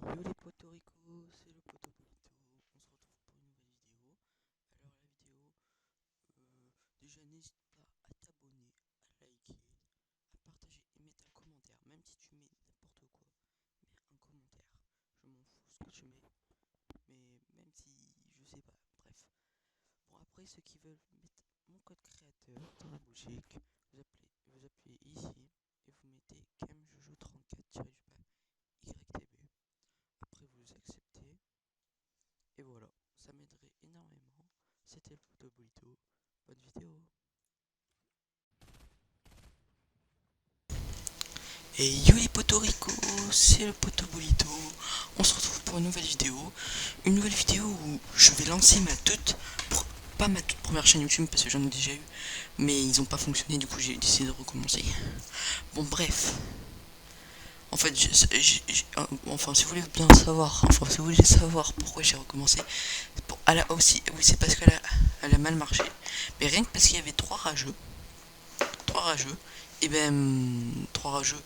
Yo les potorico, c'est le Potopolito. On se retrouve pour une nouvelle vidéo. Alors la vidéo, déjà n'hésite pas à t'abonner, à liker, à partager et mettre un commentaire. Même si tu mets n'importe quoi, mets un commentaire. Je m'en fous ce que tu mets, mais même si je sais pas, bref. Bon après ceux qui veulent mettre mon code créateur dans la boutique, vous appuyez ici et vous mettez camjojo34-YTB. Après vous acceptez. Et voilà, ça m'aiderait énormément. C'était le Potopolito. Bonne vidéo. Et yo les Potorico, c'est le Potopolito. On se retrouve pour une nouvelle vidéo. Une nouvelle vidéo où je vais lancer pas ma toute première chaîne YouTube parce que j'en ai déjà eu. Mais ils ont pas fonctionné, du coup j'ai décidé de recommencer. Bon bref. En fait, enfin si vous voulez bien savoir, si vous voulez savoir pourquoi j'ai recommencé, elle a aussi, oui c'est parce elle a mal marché. Mais rien que parce qu'il y avait trois rageux, et trois rageux,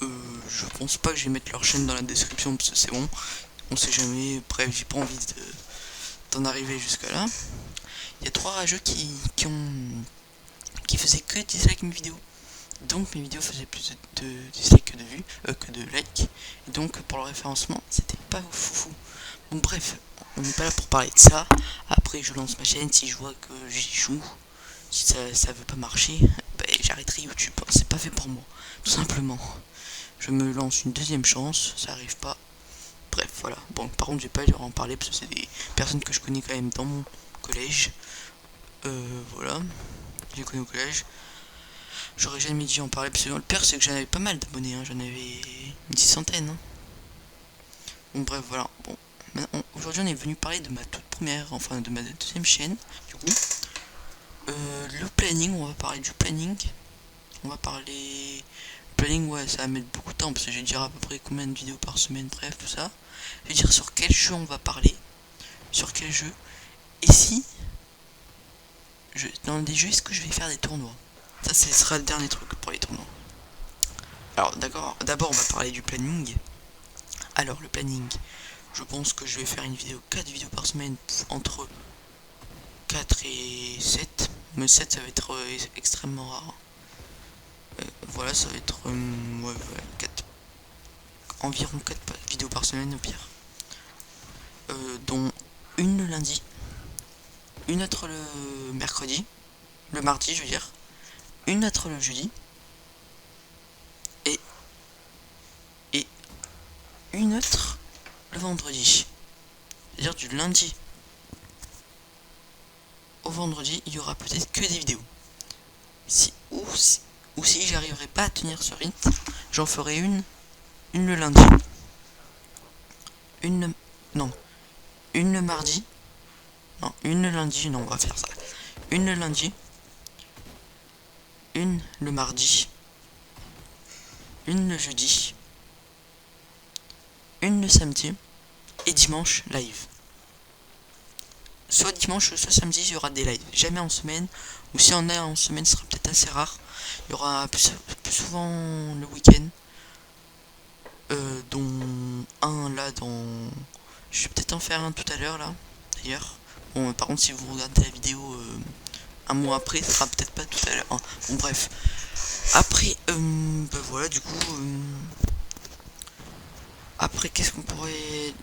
je pense pas que je vais mettre leur chaîne dans la description parce que c'est bon, on sait jamais, bref j'ai pas envie d'en arriver jusqu'à là. Il y a trois rageux qui faisaient que dislike mes vidéos. Donc mes vidéos faisaient plus de dislikes que de vues, que de likes. Et donc pour le référencement, c'était pas foufou. Bon bref, on n'est pas là pour parler de ça. Après je lance ma chaîne, si je vois que j'y joue, si ça veut pas marcher, j'arrêterai YouTube. C'est pas fait pour moi, tout simplement. Je me lance une deuxième chance, ça arrive pas. Bref, voilà. Bon, par contre, je vais pas leur en parler parce que c'est des personnes que je connais quand même dans mon collège. Voilà. Je les connais au collège. J'aurais jamais dû en parler parce que le pire c'est que j'en avais pas mal d'abonnés, hein. J'en avais une dizaine. Hein. Bon bref voilà. Bon, aujourd'hui on est venu parler de ma toute première, enfin de ma deuxième chaîne. Du coup, le planning, on va parler du planning. On va parler planning, ouais ça va mettre beaucoup de temps parce que je vais dire à peu près combien de vidéos par semaine, bref tout ça. Je vais dire sur quel jeu on va parler, sur quel jeu. Et si dans des jeux est-ce que je vais faire des tournois. Ça ce sera le dernier truc pour les tournois. Alors d'abord on va parler du planning. Alors le planning, je pense que je vais faire 4 vidéos par semaine entre 4 et 7. Mais 7 ça va être extrêmement rare. Voilà, ça va être ouais, 4, environ 4 vidéos par semaine au pire. Dont une le lundi, une autre le mercredi, le mardi je veux dire, une autre le jeudi, et une autre le vendredi. C'est-à-dire du lundi au vendredi, il y aura peut-être que des vidéos. Ou si j'arriverai pas à tenir ce rythme, j'en ferai une le lundi, non, une le mardi, non, une le lundi, non, on va faire ça. Une le lundi, une le mardi, une le jeudi, une le samedi, et dimanche, live. Soit dimanche, soit samedi, il y aura des lives. Jamais en semaine, ou si on est en semaine, ce sera peut-être assez rare. Il y aura plus souvent le week-end. Dont un là dans... Je vais peut-être en faire un tout à l'heure là, d'ailleurs. Bon, par contre, si vous regardez la vidéo un mois après, ce sera peut-être pas tout à l'heure. Hein. Bon, bref. Après, voilà, du coup... Après, qu'est-ce qu'on pourrait...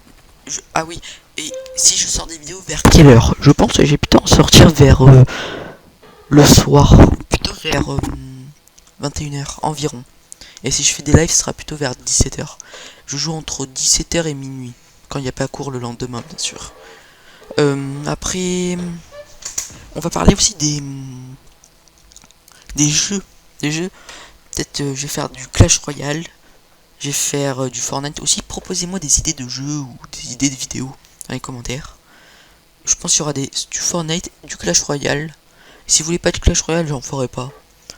Ah oui, et si je sors des vidéos, vers quelle heure? Je pense que j'ai plutôt en sortir vers le soir. Plutôt vers 21h environ. Et si je fais des lives, ce sera plutôt vers 17h. Je joue entre 17h et minuit. Quand il n'y a pas cours le lendemain, bien sûr. Après, on va parler aussi des jeux. Des jeux. Peut-être je vais faire du Clash Royale. Je vais faire du Fortnite. Aussi, proposez-moi des idées de jeux ou des idées de vidéos dans les commentaires. Je pense qu'il y aura du Fortnite, du Clash Royale. Si vous voulez pas de Clash Royale, j'en ferai pas.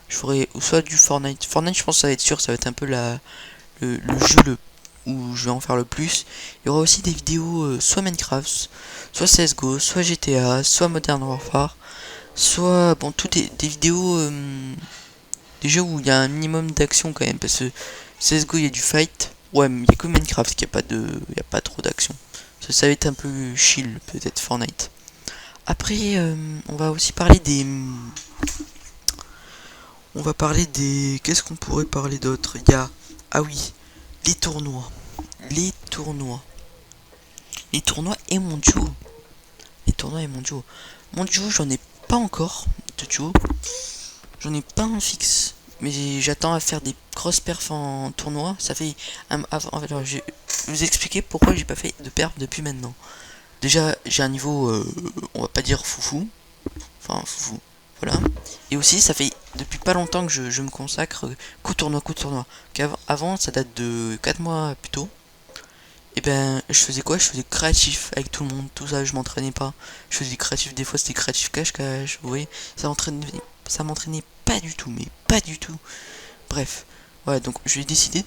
Je ferai soit du Fortnite. Fortnite, je pense que ça va être sûr, ça va être un peu le jeu où je vais en faire le plus. Il y aura aussi des vidéos soit Minecraft, soit CSGO, soit GTA, soit Modern Warfare, soit bon toutes des vidéos des jeux où il y a un minimum d'action quand même parce que CSGO il y a du fight, Ouais, mais il y a que Minecraft qui a pas de, y a pas trop d'action. Ça va être un peu chill peut-être Fortnite. Après, on va aussi parler des, qu'est-ce qu'on pourrait parler d'autre? Il y a, ah oui, les tournois, les tournois, les tournois et mon duo, les tournois et mon duo. Mon duo, j'en ai pas encore de duo. J'en ai pas un fixe, mais j'attends à faire des grosses perfs en tournoi. Ça fait alors, je vais vous expliquer pourquoi j'ai pas fait de perf depuis maintenant. Déjà, j'ai un niveau, on va pas dire foufou, enfin foufou, voilà. Et aussi, ça fait depuis pas longtemps que je me consacre qu'au tournoi, Qu'avant, ça date de 4 mois plus tôt. Et ben, je faisais quoi? Je faisais créatif avec tout le monde, tout ça, je m'entraînais pas. Je faisais créatif, des fois c'était créatif cache-cache, vous voyez. Ça m'entraînait pas du tout, mais pas du tout. Bref, voilà, donc j'ai décidé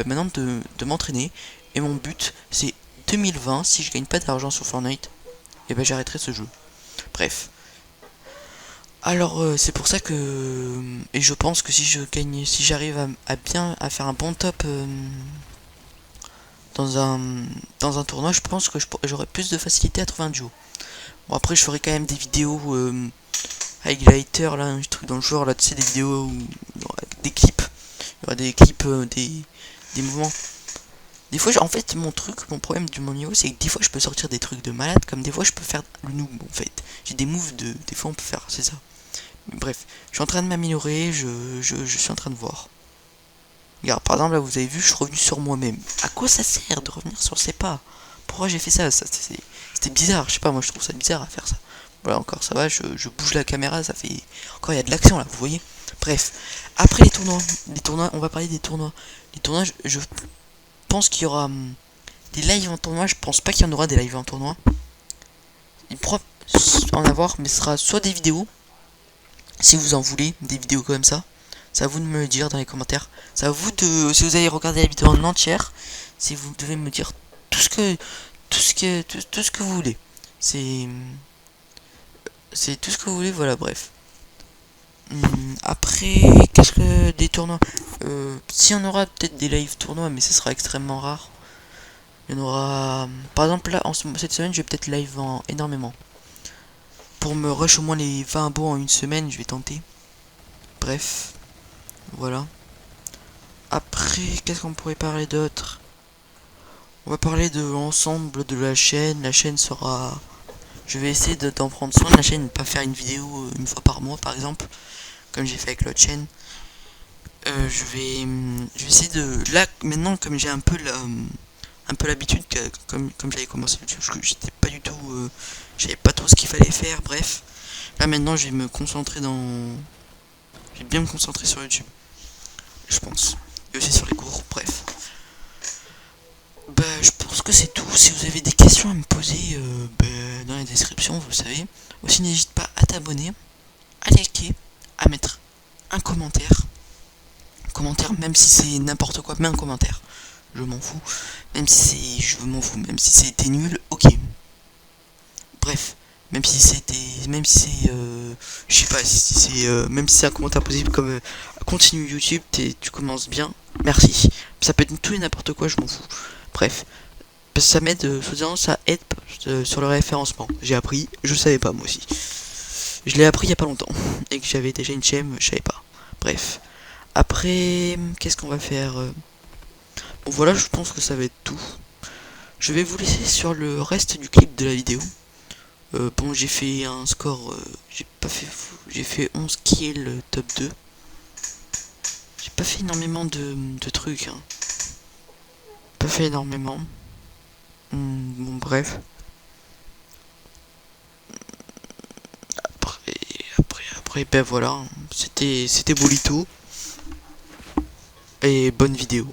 maintenant de m'entraîner. Et mon but, c'est 2020, si je gagne pas d'argent sur Fortnite, et ben j'arrêterai ce jeu. Bref. Alors c'est pour ça que et je pense que si j'arrive à faire un bon top dans un tournoi, je pense que j'aurai plus de facilité à trouver un duo. Bon après je ferai quand même des vidéos highlighter là, un truc dans le genre là, tu sais, des vidéos où il y aura des clips, des mouvements. Des fois, en fait, mon problème de mon niveau, c'est que des fois je peux sortir des trucs de malade, comme des fois je peux faire le noob en fait. J'ai des moves des fois on peut faire, c'est ça. Bref, je suis en train de m'améliorer, je suis en train de voir. Regarde, par exemple, là, vous avez vu, je suis revenu sur moi-même. À quoi ça sert de revenir sur ses pas? Pourquoi j'ai fait ça, c'était bizarre, je sais pas, moi je trouve ça bizarre à faire ça. Voilà, encore, ça va, je bouge la caméra, ça fait... Encore, il y a de l'action, là, vous voyez. Bref, après les tournois, on va parler des tournois. Les tournois, je pense qu'il y aura des lives en tournoi, je pense pas qu'il y en aura des lives en tournoi. Il pourra en avoir, mais ce sera soit des vidéos, si vous en voulez, des vidéos comme ça. C'est à vous de me le dire dans les commentaires. C'est à vous de, si vous avez regardé la vidéo en entière, si vous devez me dire tout ce que vous voulez. C'est tout ce que vous voulez, voilà, bref. Après, qu'est-ce que des tournois? Si on aura peut-être des live tournois, mais ce sera extrêmement rare. Il y en aura, par exemple là, cette semaine, je vais peut-être live énormément. Pour me rush au moins les 20 abos en une semaine, je vais tenter. Bref, voilà. Après, qu'est-ce qu'on pourrait parler d'autre? On va parler de l'ensemble de la chaîne. La chaîne sera... Je vais essayer d'en prendre soin de la chaîne, ne pas faire une vidéo une fois par mois par exemple, comme j'ai fait avec l'autre chaîne. Je vais essayer de... Là, maintenant, comme j'ai un peu l'habitude, comme j'avais commencé YouTube, j'étais pas du tout... j'avais pas trop ce qu'il fallait faire, bref. Là, maintenant, je vais me concentrer je vais bien me concentrer sur YouTube, je pense. Et aussi sur les cours, bref. Bah, je pense que c'est tout. Si vous avez des questions à me poser, dans la description, vous le savez. Aussi, n'hésite pas à t'abonner, à liker, à mettre un commentaire. Même si c'est n'importe quoi, mais un commentaire. Je m'en fous. Même si c'est... Je m'en fous. Même si c'était nul, ok. Bref. Même si c'est... je sais pas, si c'est... même si c'est un commentaire positif comme... continue YouTube, tu commences bien. Merci. Ça peut être tout et n'importe quoi, je m'en fous. Bref. Parce que ça m'aide, ça aide sur le référencement. J'ai appris, je savais pas moi aussi. Je l'ai appris il y a pas longtemps. Et que j'avais déjà une chaîne, je savais pas. Bref. Après, qu'est-ce qu'on va faire? Bon voilà, je pense que ça va être tout. Je vais vous laisser sur le reste du clip de la vidéo. Bon, j'ai fait un score, j'ai pas fait fou. J'ai fait 11 kills top 2. J'ai pas fait énormément de trucs, hein. Pas fait énormément. Bon, bref. Après, ben voilà. C'était Bolito. Et bonne vidéo.